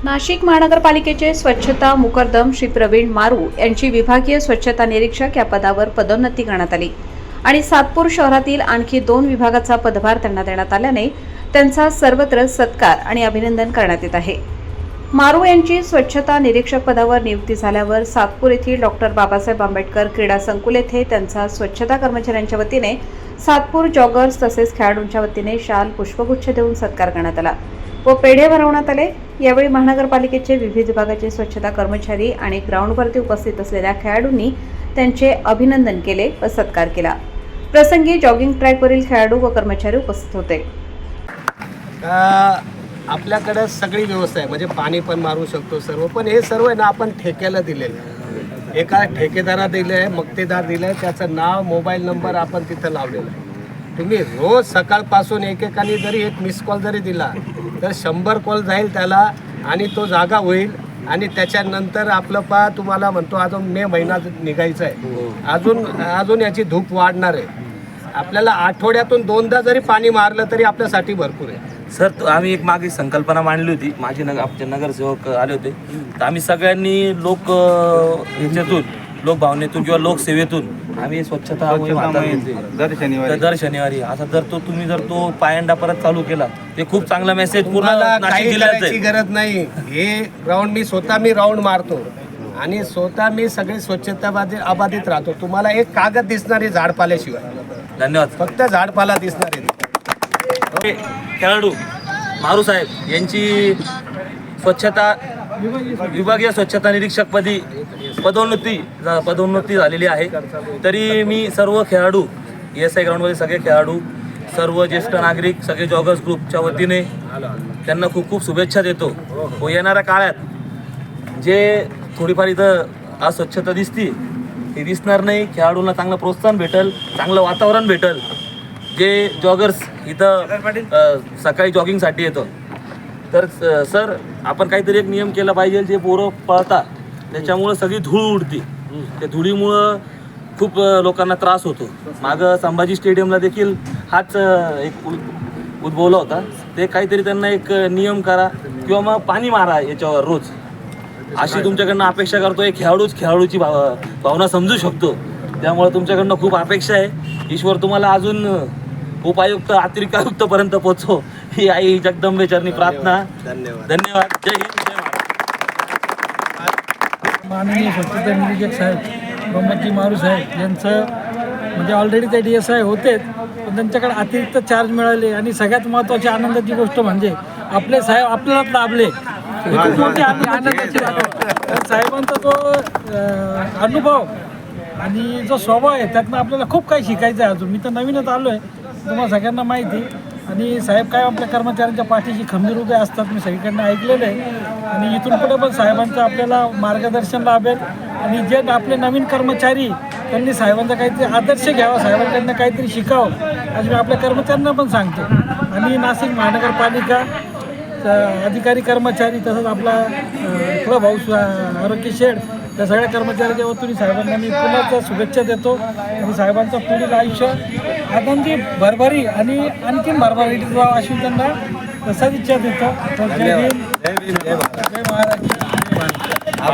नाशिक महानगरपालिकेचे स्वच्छता मुकरदम श्री प्रवीण मारू यांची विभागीय स्वच्छता निरीक्षक या पदावर पदोन्नती करण्यात आली आणि सातपूर शहरातील आणखी 2 विभागाचा पदभार त्यांना देण्यात आल्याने त्यांचा सर्वत्र सत्कार आणि अभिनंदन करण्यात येत आहे। मारू यांची स्वच्छता निरीक्षक पदावर नियुक्ती झाल्यावर सातपूर येथील डॉक्टर बाबासाहेब आंबेडकर क्रीडा संकुल येथे त्यांचा स्वच्छता कर्मचाऱ्यांच्या वतीने सातपूर जॉगर्स तसेच खेळाडूंच्या वतीने शाल पुष्पगुच्छ देऊन सत्कार करण्यात आला व पेढे भरवण्यात आले। यावेळी महानगरपालिकेचे विविध विभागाचे स्वच्छता कर्मचारी आणि ग्राउंडवरती उपस्थित असलेल्या खेळाडूंनी त्यांचे अभिनंदन केले व सत्कार केला। प्रसंगी जॉगिंग ट्रॅकवरील खेळाडू व कर्मचारी उपस्थित होते। आपल्याकडे सगळी व्यवस्था आहे, म्हणजे पाणी पण मारू शकतो सर्व, पण हे सर्व आहे ना आपण ठेक्याला दिलेलं आहे। एका ठेकेदारा दिलं आहे, मक्तेदार दिलं आहे, त्याचं नाव मोबाईल नंबर आपण तिथं लावलेलं आहे। तुम्ही रोज सकाळपासून एकेकाने जरी एक मिस कॉल जरी दिला तर 100 कॉल जाईल त्याला आणि तो जागा होईल। आणि त्याच्यानंतर आपलं तुम्हाला म्हणतो अजून मे महिना निघायचा आहे, अजून याची धूप वाढणार आहे। आपल्याला आठवड्यातून 2दा जरी पाणी मारलं तरी आपल्यासाठी भरपूर आहे। सर, आम्ही एक मागे संकल्पना मांडली होती, माझे आमचे नगरसेवक आले होते, तर आम्ही सगळ्यांनी ह्याच्यातून लोकभावनेतून किंवा लोकसेवेतून आम्ही स्वच्छता दर शनिवारी असा जर तुम्ही तो पायंडा परत चालू केला ते खूप चांगला मेसेज पूर्ण नाशिक जिल्ह्याची गरज नाही। हे ग्राउंड मी राऊंड मारतो आणि स्वतः मी सगळे स्वच्छता अबाधित राहतो। तुम्हाला एक कागद दिसणारी झाडपाल्याशिवाय। धन्यवाद। फक्त झाडपाला दिसणार आहे। खेळाडू मारू साहेब यांची स्वच्छता विभागीय स्वच्छता निरीक्षकपदी पदोन्नती झालेली आहे। तरी मी सर्व खेळाडू ESI ग्राउंडमध्ये सगळे खेळाडू, सर्व ज्येष्ठ नागरिक, सगळे जॉगर्स ग्रुपच्या वतीने त्यांना खूप खूप शुभेच्छा देतो व येणाऱ्या काळात जे थोडीफार इथं अस्वच्छता दिसती ती दिसणार नाही। खेळाडूंना चांगलं प्रोत्साहन भेटेल, चांगलं वातावरण भेटेल। जे जॉगर्स इथं सकाळी जॉगिंगसाठी येतं तर सर आपण काहीतरी एक नियम केला पाहिजे। जे पोरं पळतात त्याच्यामुळं सगळी धूळ उडती, त्या धुळीमुळं खूप लोकांना त्रास होतो। मागं संभाजी स्टेडियमला देखील हाच एक उद्भवला होता। ते काहीतरी त्यांना एक नियम करा किंवा मग पाणी मारा याच्यावर रोज, अशी तुमच्याकडनं अपेक्षा करतो। एक खेळाडूची भावना समजू शकतो, त्यामुळे तुमच्याकडनं खूप अपेक्षा आहे। ईश्वर तुम्हाला अजून उपायुक्त अतिरिक्त आयुक्तपर्यंत पोहोचो ही आई जगदंबे चरणी प्रार्थना। धन्यवाद। जय हिंद, जय महाराष्ट्र। माननीय स्वच्छता निरीक्षक साहेब मोहम्मदजी मारू साहेब यांचं म्हणजे ऑलरेडी ते DSI होतेच, पण त्यांच्याकडे अतिरिक्त चार्ज मिळाले आणि सगळ्यात महत्त्वाची आनंदाची गोष्ट म्हणजे आपले साहेब आपल्याला लाभले। खूप मोठी आनंदाची बाब। साहेबांचा तो अनुभव आणि जो स्वभाव आहे त्यातनं आपल्याला खूप काही शिकायचं आहे। अजून मी तर नवीनच आलो आहे, तुम्हाला सगळ्यांना माहिती। आणि साहेब काय आपल्या कर्मचाऱ्यांच्या पाठीशी खंबीर उभे असतात, मी सगळीकडनं ऐकलेलं आहे। आणि इथून पुढे पण साहेबांचं आपल्याला मार्गदर्शन लाभेल आणि जे आपले नवीन कर्मचारी त्यांनी साहेबांचा काहीतरी आदर्श घ्यावा, साहेबांकडनं काहीतरी शिकावं अशी मी आपल्या कर्मचाऱ्यांना पण सांगतो। आणि नाशिक महानगरपालिका अधिकारी कर्मचारी तसंच आपला क्लब हाऊस आरोग्य शेड त्या सगळ्या कर्मचाऱ्याच्या वतीने साहेबांना मी पुन्हा शुभेच्छा देतो आणि साहेबांचं पुढील आयुष्य आनंदी भरभरी आणि आणखीन भरभराटीत व्हावं अशी त्यांना सदिच्छा देतो। जय हिंद, जय महाराष्ट्र।